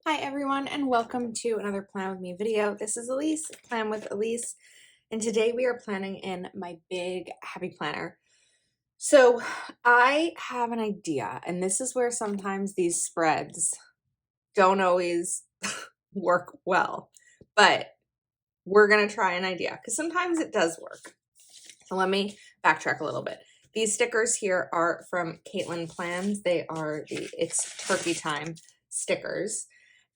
Hi everyone and welcome to another Plan With Me video. This is Elise, Plan with Elise, and today we are planning in my big happy planner. So I have an idea, and this is where sometimes these spreads don't always work well, but we're gonna try an idea because sometimes it does work. So let me backtrack a little bit. These stickers here are from Caitlin Plans. They are It's Turkey Time stickers.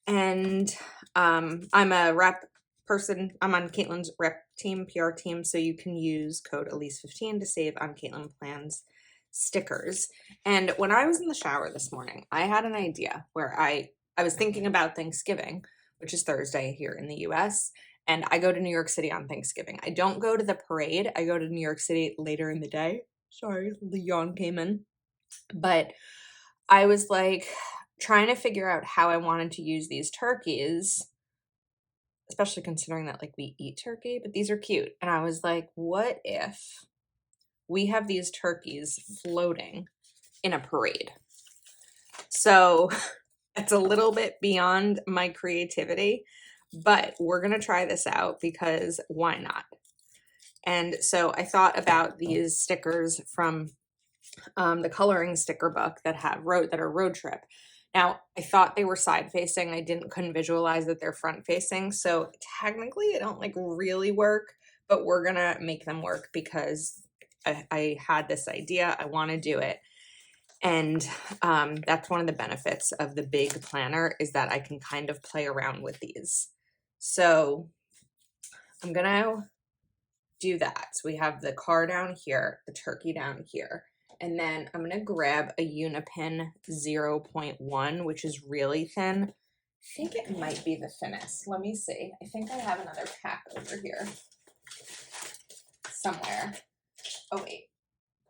And I'm a rep person. I'm on Caitlin's rep team, PR team, so you can use code Elise15 to save on Caitlin Plans stickers. And when I was in the shower this morning, I had an idea where I was thinking about Thanksgiving, which is Thursday here in the US, and I go to New York City on Thanksgiving. I don't go to the parade. I go to New York City later in the day. Sorry, the yawn came in. But I was like trying to figure out how I wanted to use these turkeys, especially considering that like we eat turkey, but these are cute. And I was like, what if we have these turkeys floating in a parade? So it's a little bit beyond my creativity, but we're going to try this out because why not? And so I thought about these stickers from the coloring sticker book that are road trip. Now, I thought they were side facing. I couldn't visualize that they're front facing. So technically they don't like really work, but we're gonna make them work because I had this idea. I want to do it. And that's one of the benefits of the big planner is that I can kind of play around with these. So I'm gonna do that. So we have the car down here, the turkey down here. And then I'm going to grab a Unipin 0.1, which is really thin. I think it might be the thinnest. Let me see. I think I have another pack over here somewhere. Oh, wait.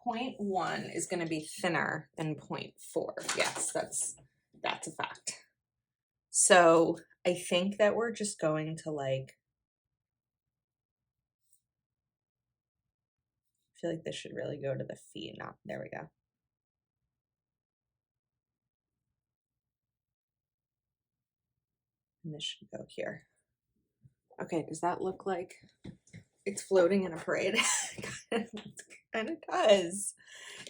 0.1 is going to be thinner than 0.4. Yes, that's a fact. So I think that we're just going to like, I feel like this should really go to the feet. No, there we go. And this should go here. Okay, does that look like it's floating in a parade? It kind of does.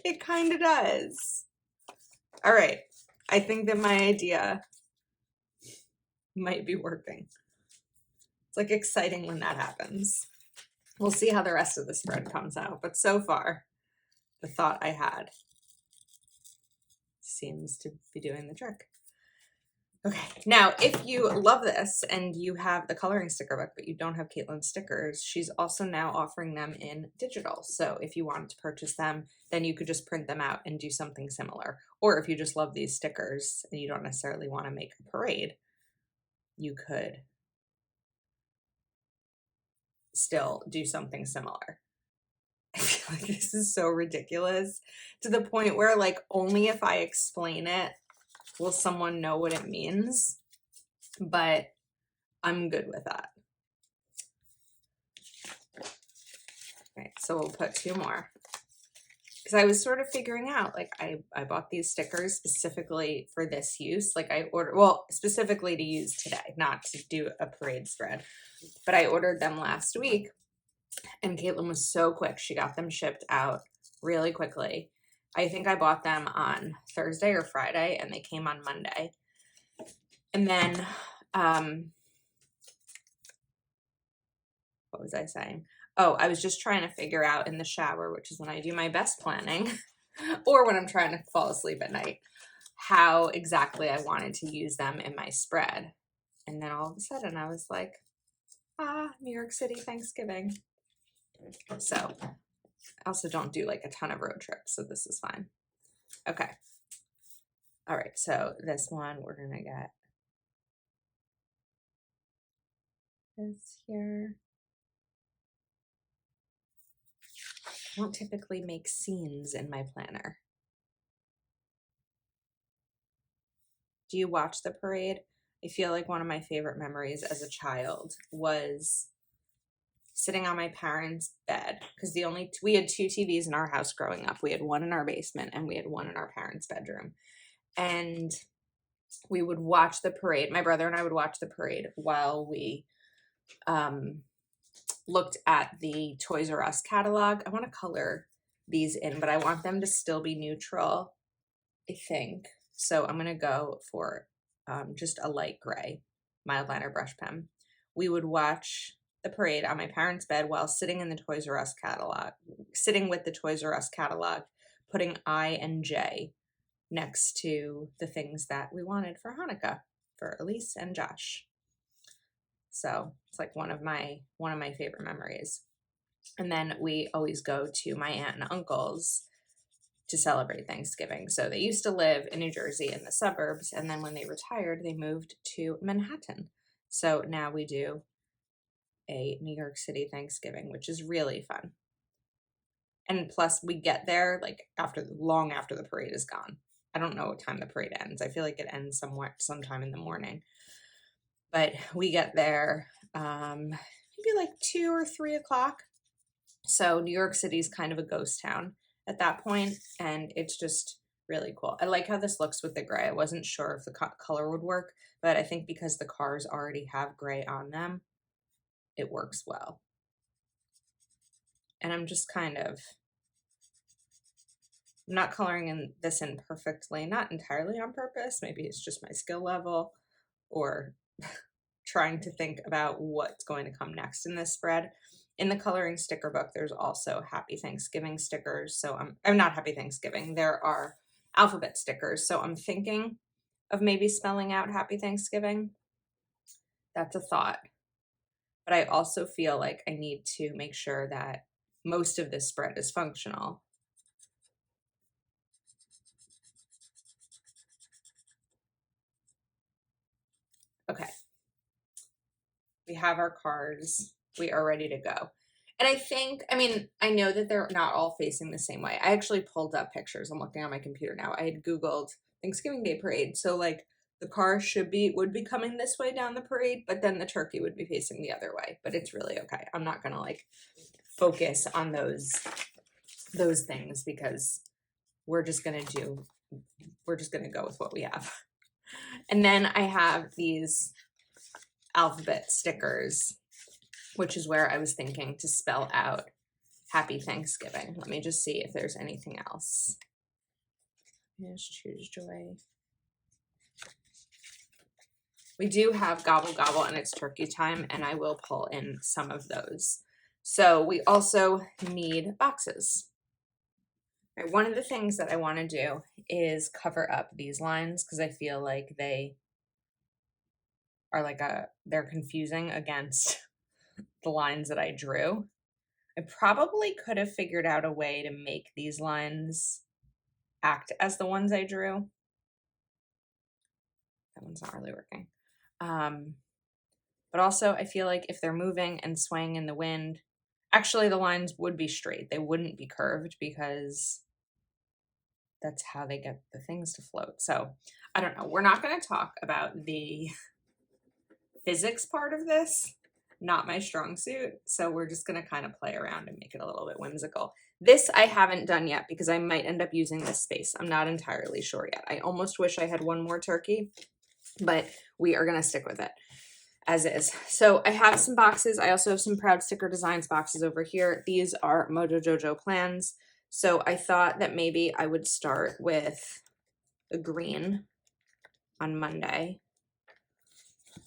It kind of does. All right. I think that my idea might be working. It's like exciting when that happens. We'll see how the rest of the spread comes out. But so far, the thought I had seems to be doing the trick. Okay, now if you love this and you have the coloring sticker book, but you don't have Caitlin's stickers, she's also now offering them in digital. So if you wanted to purchase them, then you could just print them out and do something similar. Or if you just love these stickers and you don't necessarily want to make a parade, you could still do something similar. I feel like this is so ridiculous to the point where like only if I explain it will someone know what it means. But I'm good with that. Right, so we'll put two more. Because I was sort of figuring out, like I bought these stickers specifically for this use. Like I ordered, well, specifically to use today, not to do a parade spread. But I ordered them last week and Caitlin was so quick. She got them shipped out really quickly. I think I bought them on Thursday or Friday and they came on Monday. And then, what was I saying? Oh, I was just trying to figure out in the shower, which is when I do my best planning, or when I'm trying to fall asleep at night, how exactly I wanted to use them in my spread. And then all of a sudden I was like, New York City Thanksgiving. So I also don't do like a ton of road trips, so this is fine. Okay. All right, so this one we're gonna get this here. I don't typically make scenes in my planner. Do you watch the parade? I feel like one of my favorite memories as a child was sitting on my parents' bed because we had two TVs in our house growing up. We had one in our basement and we had one in our parents' bedroom. And we would watch the parade. My brother and I would watch the parade while we looked at the Toys R Us catalog. I want to color these in, but I want them to still be neutral, I think. So I'm going to go for just a light gray Mildliner brush pen. We would watch the parade on my parents' bed while sitting in the Toys R Us catalog, sitting with the Toys R Us catalog, putting I and J next to the things that we wanted for Hanukkah for Elise and Josh. So it's like one of my favorite memories. And then we always go to my aunt and uncle's to celebrate Thanksgiving. So they used to live in New Jersey in the suburbs, and then when they retired, they moved to Manhattan. So now we do a New York City Thanksgiving, which is really fun. And plus we get there like long after the parade is gone. I don't know what time the parade ends. I feel like it ends sometime in the morning. But we get there maybe like 2 or 3 o'clock. So New York City is kind of a ghost town at that point, and it's just really cool. I like how this looks with the gray. I wasn't sure if the color would work, but I think because the cars already have gray on them, it works well. And I'm just kind of not coloring this in perfectly, not entirely on purpose. Maybe it's just my skill level, or trying to think about what's going to come next in this spread. In the coloring sticker book, there's also Happy Thanksgiving stickers. So I'm not Happy Thanksgiving. There are alphabet stickers. So I'm thinking of maybe spelling out Happy Thanksgiving. That's a thought. But I also feel like I need to make sure that most of this spread is functional. Okay. We have our cards. We are ready to go. And I know that they're not all facing the same way. I actually pulled up pictures. I'm looking on my computer now. I had Googled Thanksgiving Day parade. So like the car would be coming this way down the parade, but then the turkey would be facing the other way. But it's really okay. I'm not going to like focus on those things because we're just going to go with what we have. And then I have these alphabet stickers, which is where I was thinking to spell out Happy Thanksgiving. Let me just see if there's anything else. Just choose joy. We do have Gobble Gobble and it's turkey time, and I will pull in some of those. So we also need boxes. Right, one of the things that I want to do is cover up these lines because I feel like they are they're confusing against the lines that I drew. I probably could have figured out a way to make these lines act as the ones I drew. That one's not really working. But also I feel like if they're moving and swaying in the wind, actually the lines would be straight. They wouldn't be curved because that's how they get the things to float. So I don't know. We're not going to talk about the physics part of this. Not my strong suit. So we're just going to kind of play around and make it a little bit whimsical. This I haven't done yet because I might end up using this space. I'm not entirely sure yet. I almost wish I had one more turkey, but we are going to stick with it as is. So I have some boxes. I also have some Proud Sticker Designs boxes over here. These are Mojo Jojo plans. So I thought that maybe I would start with a green on Monday.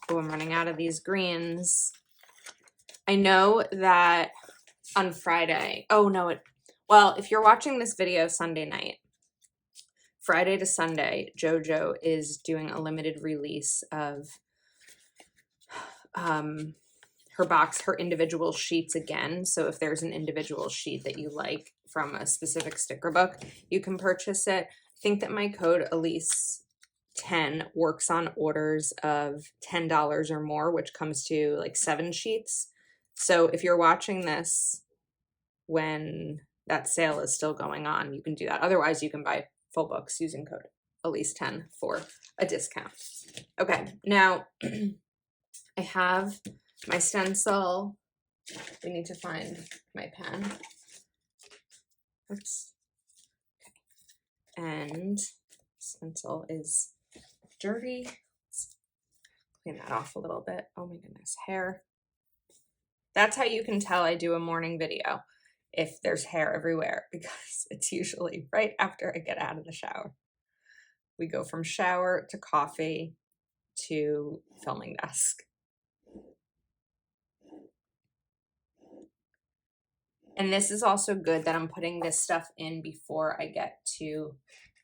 Oh, I'm running out of these greens. I know that on Friday, well, if you're watching this video Sunday night, Friday to Sunday, JoJo is doing a limited release of her individual sheets again. So if there's an individual sheet that you like from a specific sticker book, you can purchase it. I think that my code Elise10 works on orders of $10 or more, which comes to like 7 sheets. So if you're watching this when that sale is still going on, you can do that. Otherwise, you can buy full books using code Elise10 for a discount. Okay, now I have my stencil. We need to find my pen. Oops. Okay. And stencil is dirty. Let's clean that off a little bit. Oh my goodness, hair. That's how you can tell I do a morning video, if there's hair everywhere, because it's usually right after I get out of the shower. We go from shower to coffee to filming desk. And this is also good that I'm putting this stuff in before I get to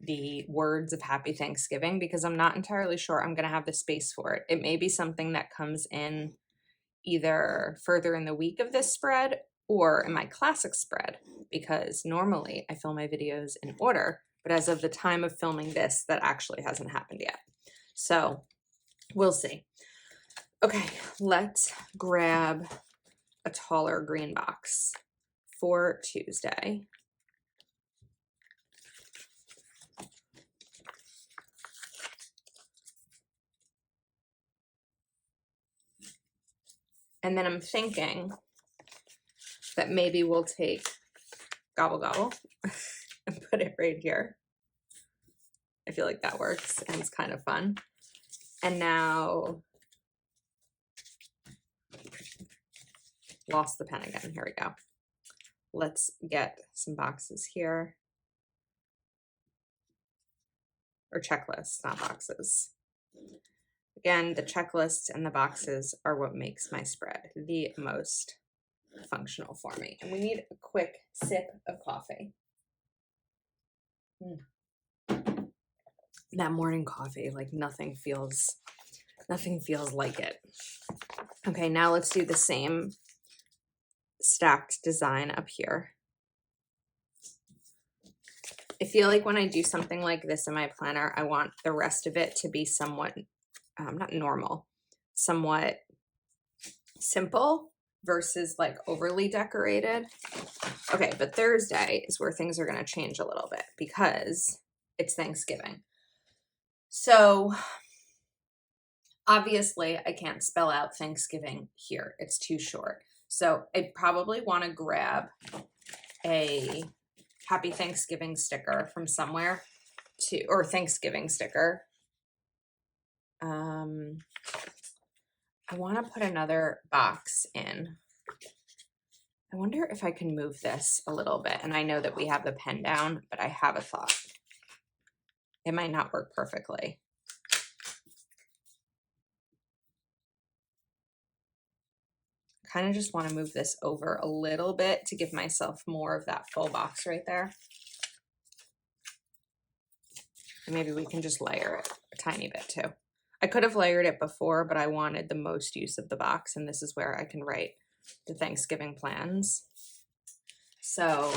the words of Happy Thanksgiving, because I'm not entirely sure I'm going to have the space for it. It may be something that comes in either further in the week of this spread or in my classic spread, because normally I film my videos in order, but as of the time of filming this, that actually hasn't happened yet. So we'll see. Okay, let's grab a taller green box for Tuesday. And then I'm thinking that maybe we'll take Gobble Gobble and put it right here. I feel like that works and it's kind of fun. And now, lost the pen again. Here we go. Let's get some boxes here. Or checklists, not boxes. Again, the checklists and the boxes are what makes my spread the most functional for me. And we need a quick sip of coffee. That morning coffee, like nothing feels like it. Okay, now let's do the same stacked design up here. I feel like when I do something like this in my planner, I want the rest of it to be somewhat, not normal, somewhat simple versus like overly decorated. Okay, but Thursday is where things are going to change a little bit because it's Thanksgiving. So obviously I can't spell out Thanksgiving here. It's too short. So I probably want to grab a Happy Thanksgiving sticker from somewhere or Thanksgiving sticker. I want to put another box in. I wonder if I can move this a little bit. And I know that we have the pen down, but I have a thought. It might not work perfectly. Kind of just want to move this over a little bit to give myself more of that full box right there. And maybe we can just layer it a tiny bit too. I could have layered it before, but I wanted the most use of the box, and this is where I can write the Thanksgiving plans. So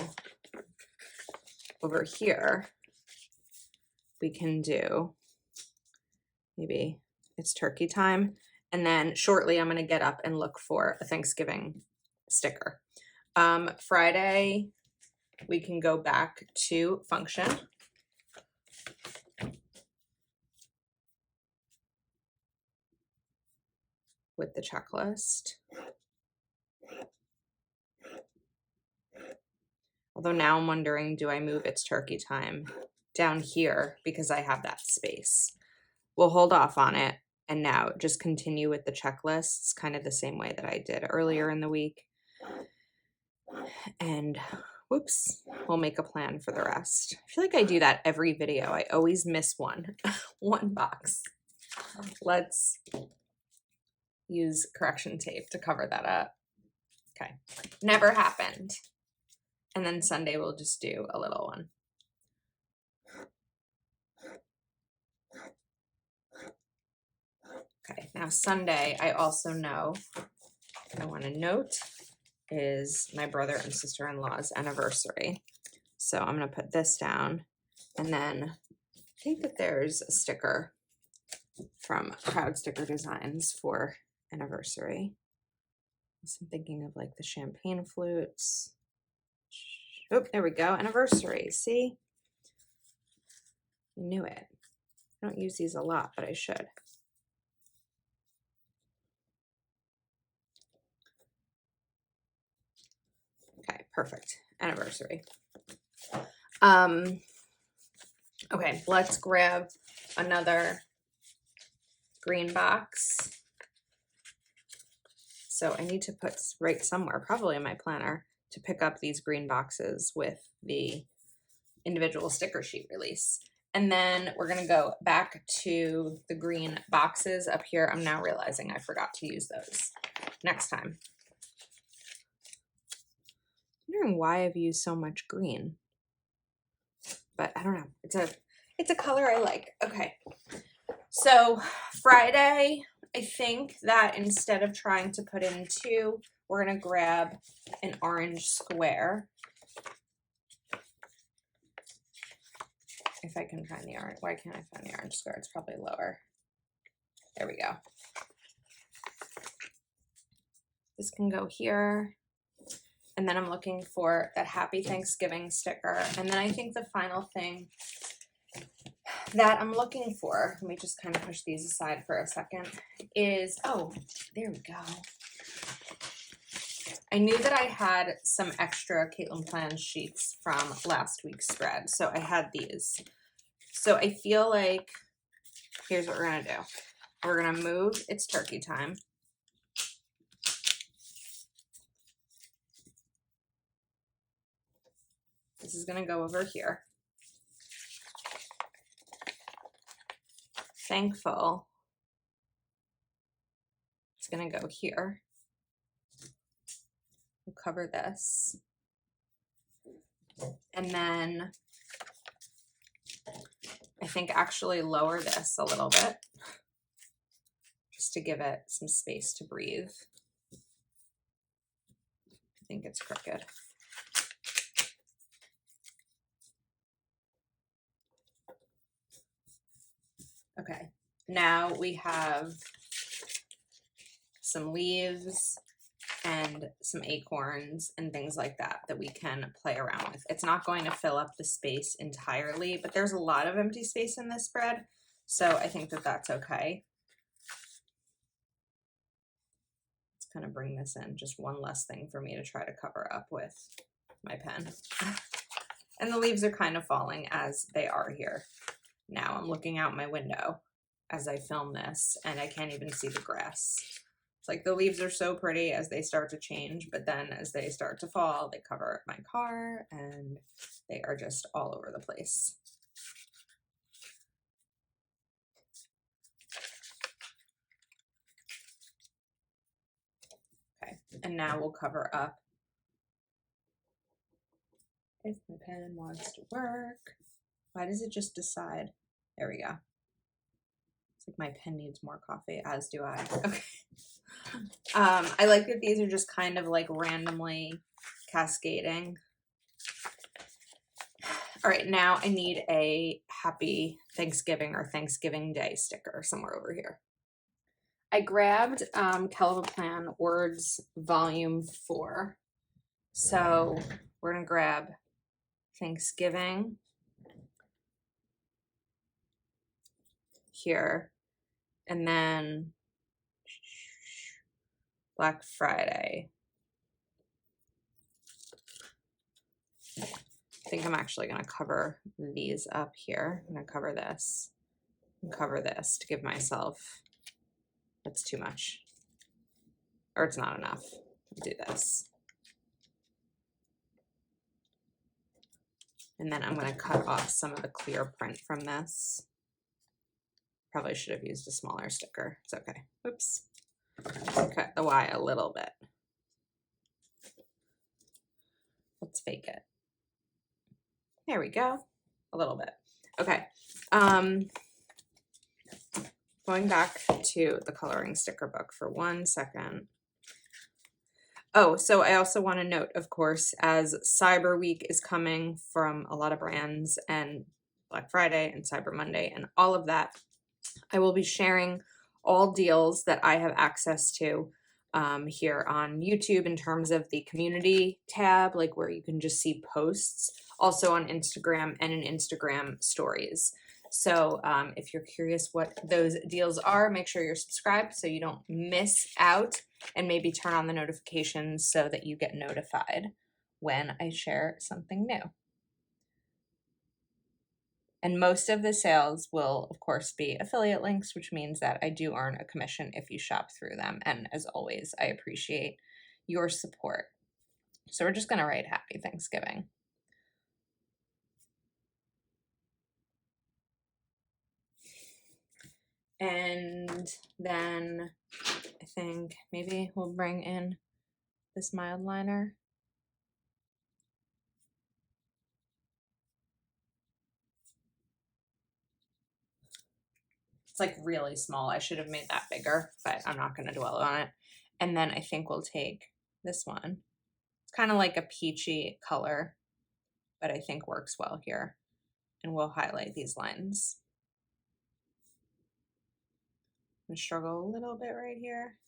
over here, we can do, maybe it's turkey time. And then shortly I'm going to get up and look for a Thanksgiving sticker. Friday, we can go back to function. With the checklist. Although now I'm wondering, do I move it's turkey time down here because I have that space? We'll hold off on it and now just continue with the checklists kind of the same way that I did earlier in the week. And whoops, we'll make a plan for the rest. I feel like I do that every video. I always miss one box. Let's use correction tape to cover that up. Okay, never happened. And then Sunday we'll just do a little one. Okay, now Sunday I also know, I want to note, is my brother and sister-in-law's anniversary. So I'm going to put this down, and then I think that there's a sticker from Proud Sticker Designs for anniversary. So I'm thinking of like the champagne flutes. Oh, there we go. Anniversary. See? I knew it. I don't use these a lot, but I should. Okay, perfect. Anniversary. Okay, let's grab another green box. So I need to write somewhere, probably in my planner, to pick up these green boxes with the individual sticker sheet release. And then we're gonna go back to the green boxes up here. I'm now realizing I forgot to use those next time. I'm wondering why I've used so much green, but I don't know. It's a color I like. Okay, so Friday, I think that instead of trying to put in 2, we're gonna grab an orange square. If I can find the orange, why can't I find the orange square? It's probably lower. There we go. This can go here. And then I'm looking for that Happy Thanksgiving sticker. And then I think the final thing that I'm looking for, let me just kind of push these aside for a second, is, oh, there we go. I knew that I had some extra Caitlin Plans sheets from last week's spread. So I had these. So I feel like, here's what we're gonna do. We're gonna move It's Turkey Time. This is gonna go over here. Thankful. It's gonna go here. We'll cover this. And then I think actually lower this a little bit just to give it some space to breathe. I think it's crooked. Okay, now we have some leaves and some acorns and things like that that we can play around with. It's not going to fill up the space entirely, but there's a lot of empty space in this spread, so I think that that's okay. Let's kind of bring this in, just one less thing for me to try to cover up with my pen. And the leaves are kind of falling as they are here. Now I'm looking out my window as I film this and I can't even see the grass. It's like the leaves are so pretty as they start to change, but then as they start to fall, they cover my car and they are just all over the place. Okay, and now we'll cover up. If my pen wants to work, why does it just decide? There we go. It's like my pen needs more coffee, as do I. Okay. I like that these are just kind of like randomly cascading. All right, now I need a Happy Thanksgiving or Thanksgiving Day sticker somewhere over here. I grabbed Caliber Words Volume 4. So we're gonna grab Thanksgiving here, and then Black Friday. I think I'm actually going to cover these up here. I'm going to cover this and cover this to give myself, that's too much, or it's not enough. I'll do this. And then I'm going to cut off some of the clear print from this. Probably should have used a smaller sticker. It's okay. Oops. Cut the Y a little bit. Let's fake it. There we go. A little bit. Okay. Going back to the coloring sticker book for 1 second. Oh, so I also want to note, of course, as Cyber Week is coming from a lot of brands and Black Friday and Cyber Monday and all of that, I will be sharing all deals that I have access to here on YouTube in terms of the community tab, like where you can just see posts, also on Instagram and in Instagram stories. So if you're curious what those deals are, make sure you're subscribed so you don't miss out, and maybe turn on the notifications so that you get notified when I share something new. And most of the sales will, of course, be affiliate links, which means that I do earn a commission if you shop through them. And as always, I appreciate your support. So we're just going to write Happy Thanksgiving. And then I think maybe we'll bring in this mild liner. It's like really small. I should have made that bigger, but I'm not going to dwell on it. And then I think we'll take this one. It's kind of like a peachy color, but I think works well here. And we'll highlight these lines. I'm going to struggle a little bit right here.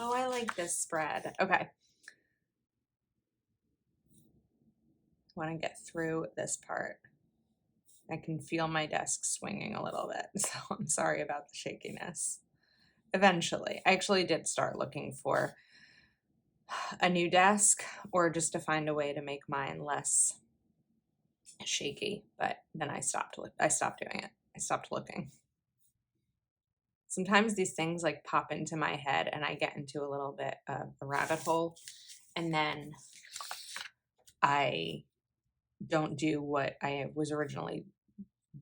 Oh, I like this spread. Okay. I want to get through this part. I can feel my desk swinging a little bit, so I'm sorry about the shakiness. Eventually, I actually did start looking for a new desk or just to find a way to make mine less shaky, but then I stopped doing it. I stopped looking. Sometimes these things like pop into my head and I get into a little bit of a rabbit hole, and then I don't do what I was originally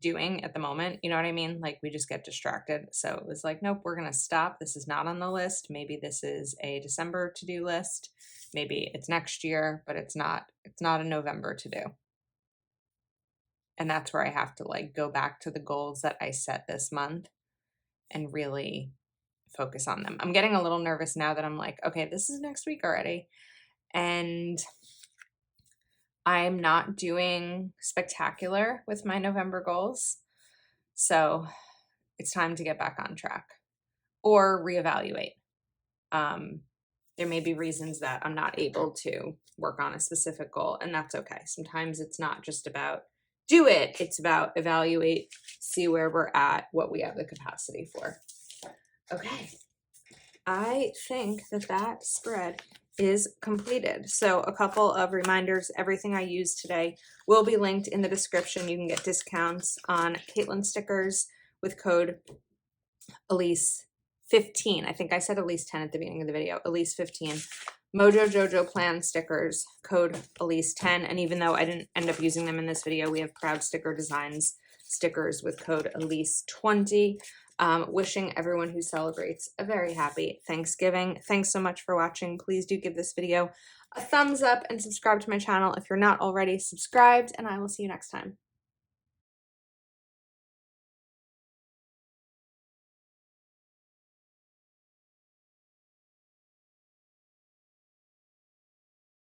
doing at the moment. You know what I mean? Like we just get distracted. So it was like, nope, we're going to stop. This is not on the list. Maybe this is a December to-do list. Maybe it's next year, but it's not a November to do. And that's where I have to like go back to the goals that I set this month and really focus on them. I'm getting a little nervous now that I'm like, okay, this is next week already. And I'm not doing spectacular with my November goals. So it's time to get back on track or reevaluate. There may be reasons that I'm not able to work on a specific goal, and that's okay. Sometimes it's not just about do it, it's about evaluate, see where we're at, what we have the capacity for. Okay, I think that spread is completed. So a couple of reminders, everything I used today will be linked in the description. You can get discounts on Caitlin stickers with code Elise15. I think I said Elise 10 at the beginning of the video. Elise 15. Mojo Jojo Plan stickers, code Elise 10. And even though I didn't end up using them in this video, we have Proud Sticker Designs stickers with code Elise 20. Wishing everyone who celebrates a very happy Thanksgiving. Thanks so much for watching. Please do give this video a thumbs up and subscribe to my channel if you're not already subscribed, and I will see you next time.